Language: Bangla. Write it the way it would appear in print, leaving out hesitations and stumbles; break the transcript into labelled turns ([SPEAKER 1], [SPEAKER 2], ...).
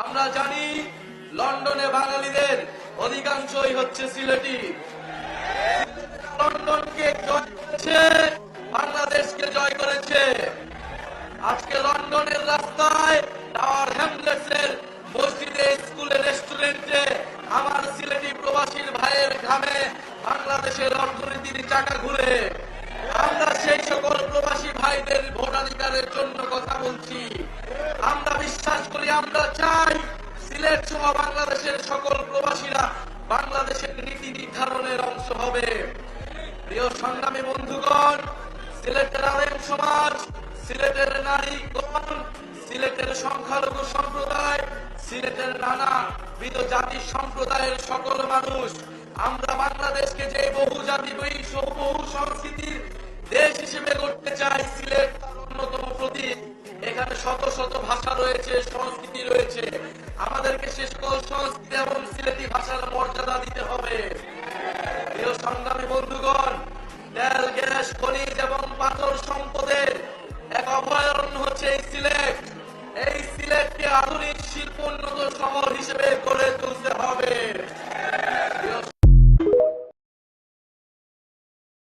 [SPEAKER 1] আমরা জানি লন্ডনে বাঙালিদের অধিকাংশই হচ্ছে সিলেটি। লন্ডনকে জয় করেছে, বাংলাদেশকে জয় করেছে। আজকে লন্ডনের রাস্তায়, টাওয়ার হ্যামলেটসের মসজিদে, স্কুলে, রেস্টুরেন্টে আমার সিলেটি প্রবাসীর ভাইয়ের ঘামে বাংলাদেশের অর্থনীতির চাকা ঘুরে। আমরা সেই সকল প্রবাসী ভাইদের ভোটাধিকারের জন্য কথা বলছি। আমরা বিশ্বাস করি, আমরা চাই সিলেট সহ বাংলাদেশের সকল প্রবাসীরা বাংলাদেশের নীতি নির্ধারণের অংশ হবে। প্রিয় সংগ্রামী বন্ধুগণ, সিলেটের আলেম সমাজ, সিলেটের নারীগণ, সিলেটের সংখ্যালঘু সম্প্রদায়, সিলেটের নানাবিধ জাতি সম্প্রদায়ের সকল মানুষ, আমরা বাংলাদেশকে যে বহু জাতি বহু সংস্কৃতির দেশ হিসেবে গড়তে চাই। সিলেট তার অন্যতম প্রতীক। এখানে শত শত ভাষা রয়েছে, সংস্কৃতি রয়েছে। আমাদেরকে সে সকল সংস্কৃতি এবং সিলেটি ভাষার মর্যাদা দিতে হবে। প্রিয় সংগ্রামী বন্ধুগণ, তেল, গ্যাস, খনিজ এবং পাথর সম্পদের এক অভয়ারণ্য হচ্ছে এই সিলেট। এই সিলেটকে আধুনিক শিল্পোন্নত শহর হিসেবে গড়ে তুলতে হবে।